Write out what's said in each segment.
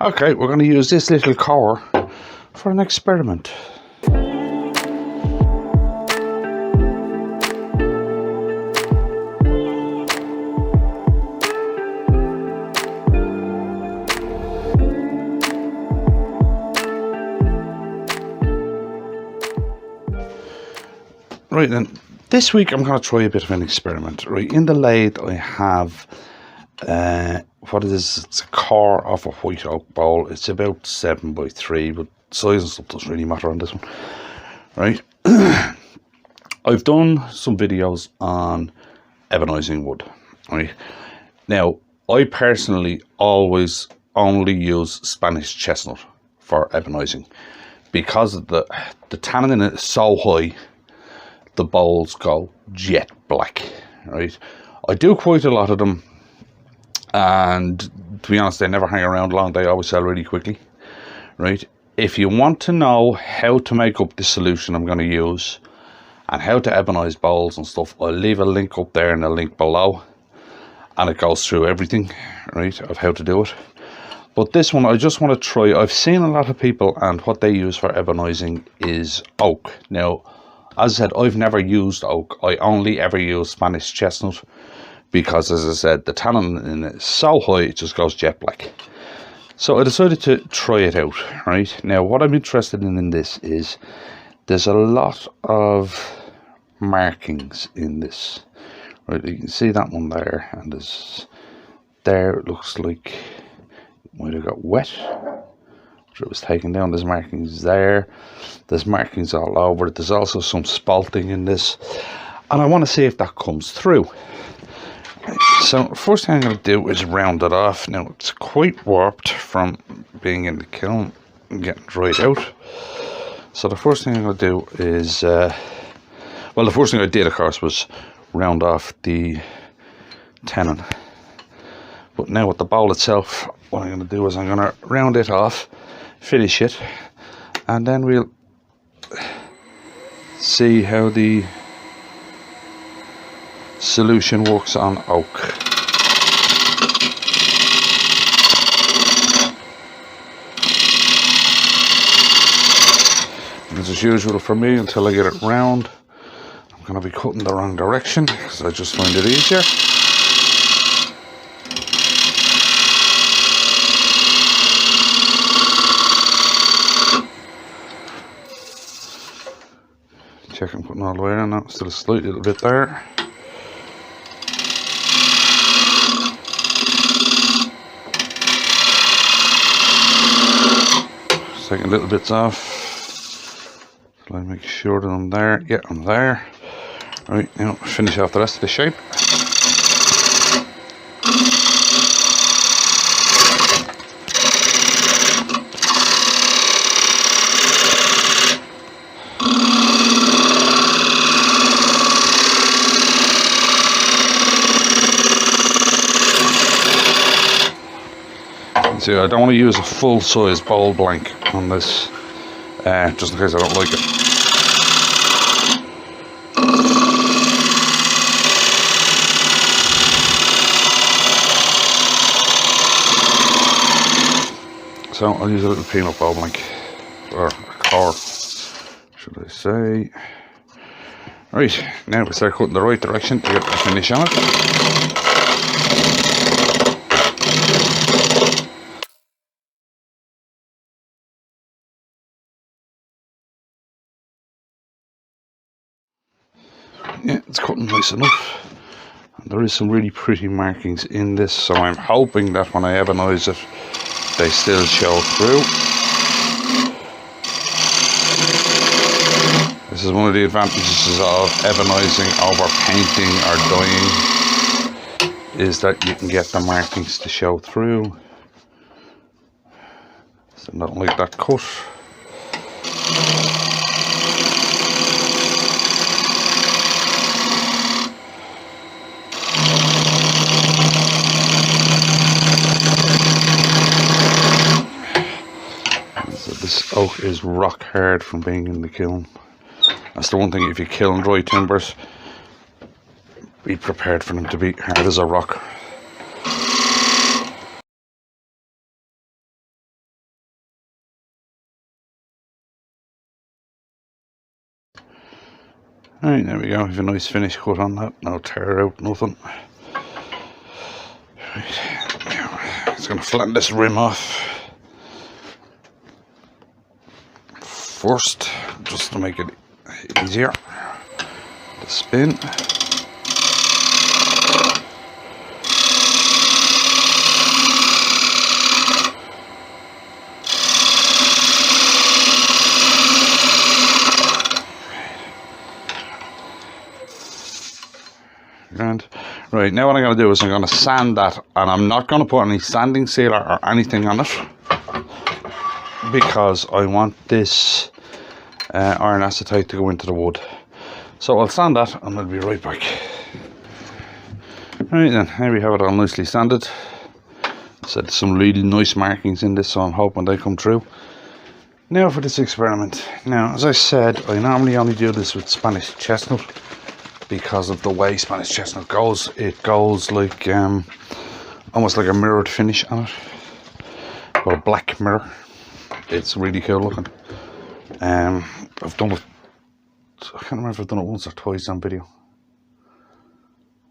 Okay, we're going to use this little core for an experiment. Right then, this week I'm going to try a bit of an experiment. Right, in the lathe I have what it is, it's a core of a white oak bowl. It's about 7 by 3, but size and stuff doesn't really matter on this one. Right, I've done some videos on ebonising wood. Right, now I personally always only use Spanish chestnut for ebonising because of the tannin in it is so high. The bowls go jet black. Right, I do quite a lot of them, and to be honest, they never hang around long. They always sell really quickly. Right, if you want to know how to make up the solution I'm going to use and how to ebonise bowls and stuff, I'll leave a link up there and a link below, and it goes through everything, right, of how to do it. But this one I just want to try. I've seen a lot of people, and what they use for ebonising is oak. Now, as I said, I've never used oak. I only ever use Spanish chestnut because, as I said, the tannin in it is so high it just goes jet black. So I decided to try it out. Right, now what I'm interested in this is there's a lot of markings in this. Right, you can see that one there, and there it looks like it might have got wet. It was taken down. There's markings there, there's markings all over it. There's also some spalting in this, and I want to see if that comes through. So first thing I'm going to do is round it off. Now it's quite warped from being in the kiln and getting dried out, so the first thing I'm going to do is well, the first thing I did of course was round off the tannin, but now with the bowl itself, what I'm going to do is I'm going to round it off, finish it, and then we'll see how the solution works on oak. As usual for me, until I get it round, I'm going to be cutting the wrong direction because I just find it easier. Check I'm putting all the way in. Now still a slight little bit there. Just taking little bits off. So I make sure that I'm there. Yeah, I'm there. Right, now finish off the rest of the shape. See, I don't want to use a full size bowl blank on this, just in case I don't like it. So I'll use a little peanut bowl blank, or a core, should I say. Right, now we start cutting the right direction to get the finish on it. Yeah, it's cutting nice enough, and there is some really pretty markings in this, so I'm hoping that when I ebonise it they still show through. This is one of the advantages of ebonising over painting or dyeing, is that you can get the markings to show through, so not like that cut. This oak is rock hard from being in the kiln. That's the one thing, if you kiln dry timbers, be prepared for them to be hard as a rock. Right, there we go. We have a nice finish cut on that. No tear out, nothing. Right, now it's going to flatten this rim off first, just to make it easier to spin. Right, now what I'm going to do is I'm going to sand that, and I'm not going to put any sanding sealer or anything on it because I want this iron acetate to go into the wood. So I'll sand that and I'll be right back. Right then, here we have it all nicely sanded. Said some really nice markings in this, so I'm hoping they come true. Now for this experiment. Now, as I said, I normally only do this with Spanish chestnut because of the way Spanish chestnut goes. It goes like almost like a mirrored finish on it, or a black mirror. It's really cool looking. I've done it, I can't remember if I've done it once or twice on video.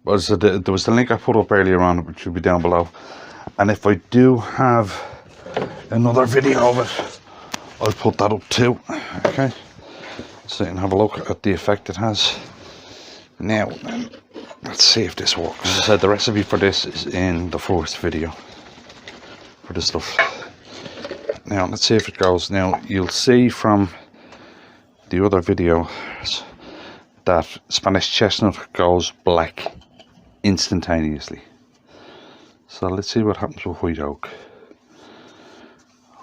But there was the link I put up earlier on, which should be down below. And if I do have another video of it, I'll put that up too. Okay, so you can have a look at the effect it has. Now, let's see if this works. As I said, the recipe for this is in the first video for this stuff. Now, let's see if it goes. Now, you'll see from the other videos that Spanish chestnut goes black instantaneously. So let's see what happens with white oak.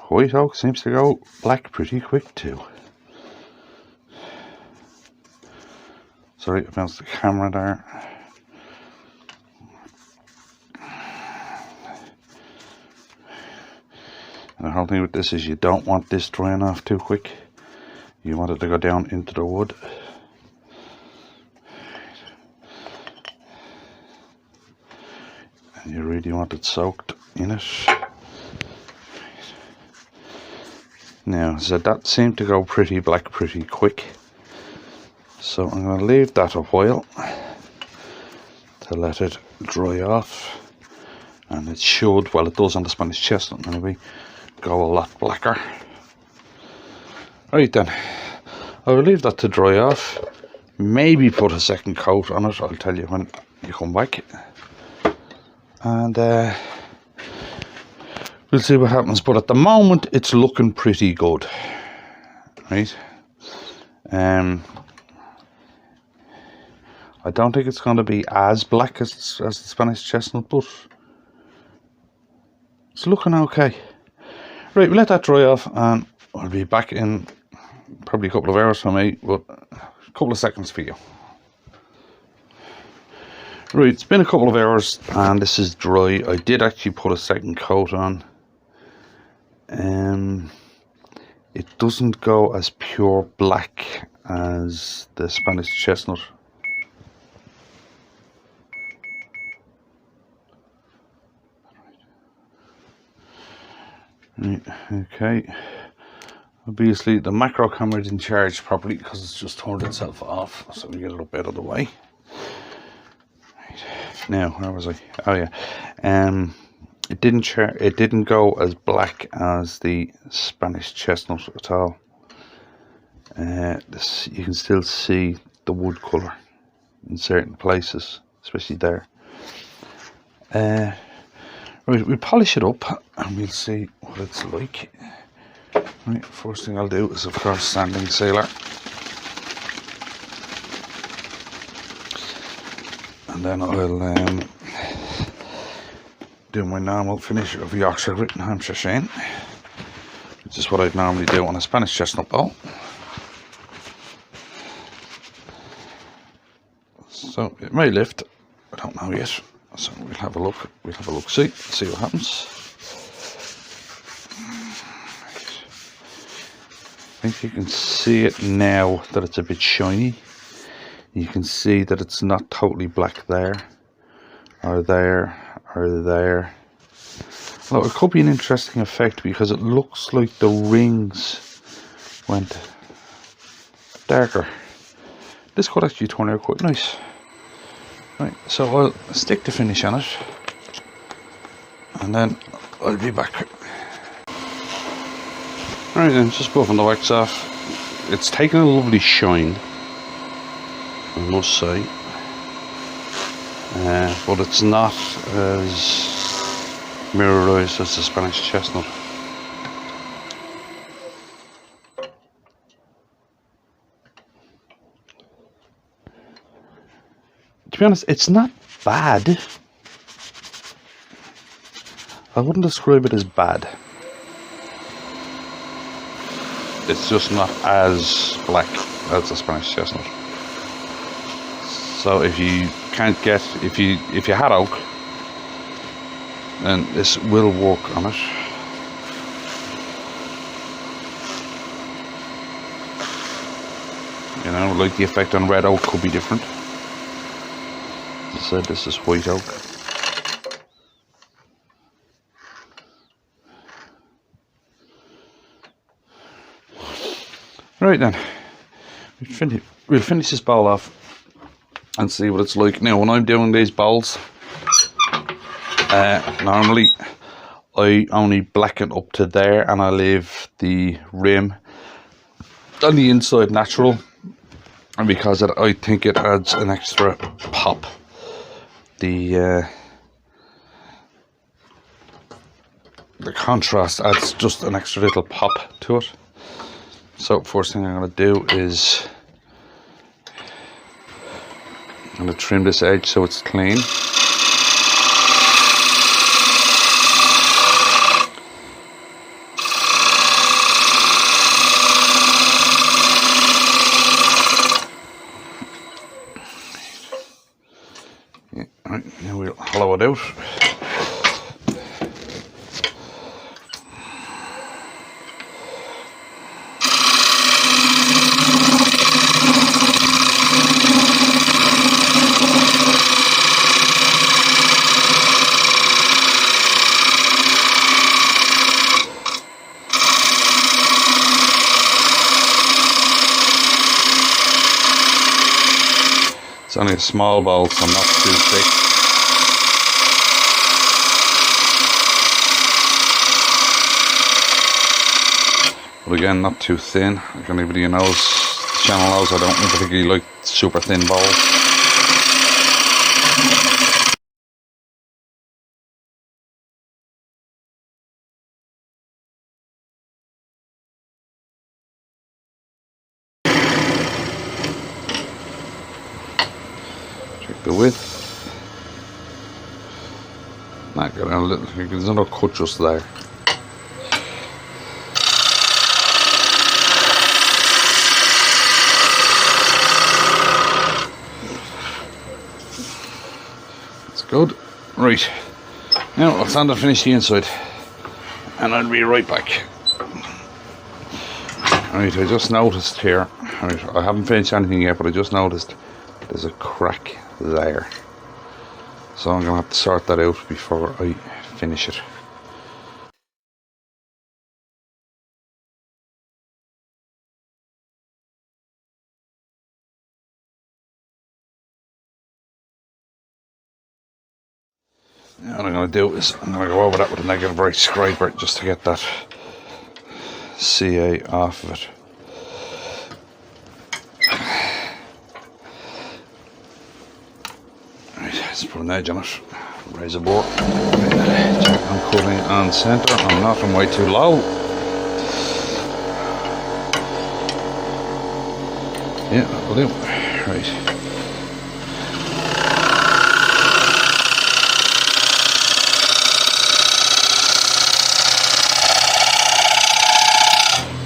White oak seems to go black pretty quick too. Sorry, I bounced the camera there. And the whole thing with this is you don't want this drying off too quick. You want it to go down into the wood. And you really want it soaked in it. Now, so that seemed to go pretty black pretty quick. So I'm going to leave that a while to let it dry off, and it should, well it does on the Spanish chestnut maybe, go a lot blacker. Right then, I will leave that to dry off, maybe put a second coat on it, I'll tell you when you come back, and we'll see what happens. But at the moment it's looking pretty good, right? I don't think it's going to be as black as the Spanish chestnut, but it's looking okay. Right, we'll let that dry off and I'll be back in probably a couple of hours for me, but a couple of seconds for you. Right, it's been a couple of hours and this is dry. I did actually put a second coat on. It doesn't go as pure black as the Spanish chestnut. Right, okay. Obviously the macro camera didn't charge properly because it's just turned itself off, so we get it up out of the way. Right. Now, where was I? Oh yeah. It didn't go as black as the Spanish chestnut at all. This, you can still see the wood colour in certain places, especially there. Right, we polish it up and we'll see what it's like. Right, first thing I'll do is of course sanding sealer. And then I'll do my normal finish of Yorkshire grit and Hampshire sheen, which is what I'd normally do on a Spanish chestnut bowl. So it may lift, I don't know yet. So we'll have a look. See what happens. I think you can see it now that it's a bit shiny. You can see that it's not totally black there, or there, or there. Well, it could be an interesting effect because it looks like the rings went darker this could actually turn out quite nice. Right, so I'll stick the finish on it, and then I'll be back. Right then, just buffing the wax off. It's taken a lovely shine, I must say, but it's not as mirrorized as the Spanish Chestnut. To be honest, it's not bad. I wouldn't describe it as bad. It's just not as black as the Spanish Chestnut. So if you can't get, if you had oak, then this will work on it. You know, like the effect on red oak could be different. As I said, this is white oak. Right then, we'll finish this bowl off and see what it's like. Now, when I'm doing these bowls, normally I only blacken up to there and I leave the rim on the inside natural, and because I think it adds an extra pop. The contrast adds just an extra little pop to it. So first thing I'm going to do is I'm going to trim this edge so it's clean. Yeah, right, now we'll hollow it out. It's only a small bowl, so not too thick. But again, not too thin. Like anybody who knows the channel knows, I don't particularly like super thin bowls. Check the width. Not getting a little. There's another cut just there. That's good. Right. Now I'll stand and finish the inside, and I'll be right back. Right, I just noticed here. Right, I haven't finished anything yet, but I just noticed there's a crack there. So I'm going to have to sort that out before I finish it. Now what I'm going to do is I'm going to go over that with a negative bright scraper just to get that CA off of it. Right, let's put an edge on it. Raise a board. Check I'm cutting on centre. I'm not on way too low. Yeah, that'll do. Right.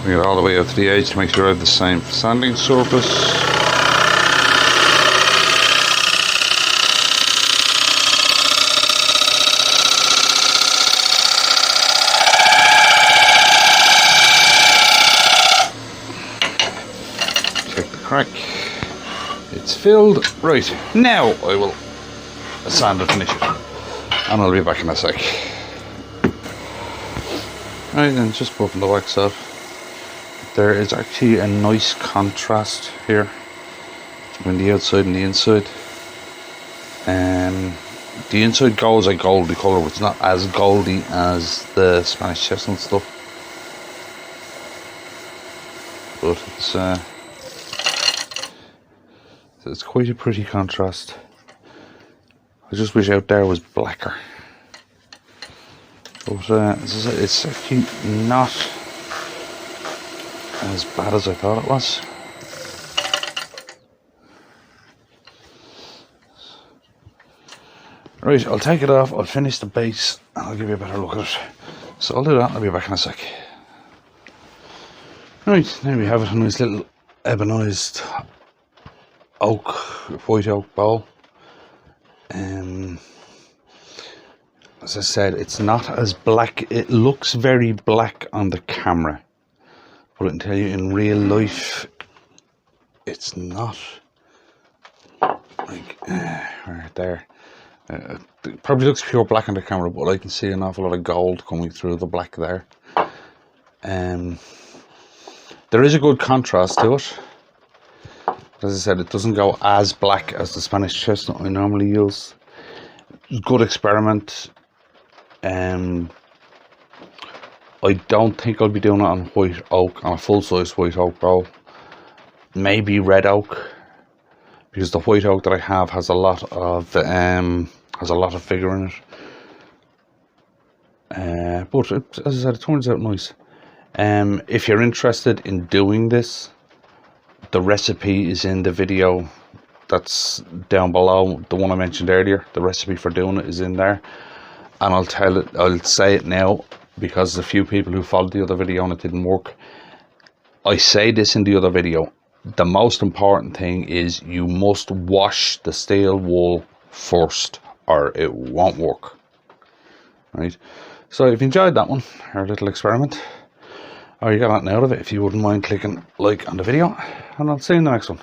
Bring it all the way out to the edge to make sure I have the same sanding surface. Crack. It's filled. Right, now I will sand and finish it, and I'll be back in a sec. Right then, just buffing the wax off. There is actually a nice contrast here between the outside and the inside. The inside goes a goldy colour, but it's not as goldy as the Spanish Chestnut stuff. But it's quite a pretty contrast. I just wish out there was blacker. But it's actually not as bad as I thought it was. Right, I'll take it off, I'll finish the base, and I'll give you a better look at it. So I'll do that, I'll be back in a sec. Right, now we have it, a nice little ebonised oak, white oak bowl. As I said, it's not as black. It looks very black on the camera, but I can tell you in real life, it's not. Like, right there. It probably looks pure black on the camera, but I can see an awful lot of gold coming through the black there. There is a good contrast to it. As I said, it doesn't go as black as the Spanish Chestnut I normally use. Good experiment. I don't think I'll be doing it on white oak, on a full-size white oak bowl. Maybe red oak, because the white oak that I have has a lot of figure in it. But as I said, it turns out nice. If you're interested in doing this, the recipe is in the video that's down below, the one I mentioned earlier. The recipe for doing it is in there, and I'll say it now because there's a few people who followed the other video and it didn't work. I say this in the other video. The most important thing is you must wash the steel wool first, or it won't work. Right? So if you enjoyed that one, our little experiment, or you got nothing out of it, if you wouldn't mind clicking like on the video, and I'll see you in the next one.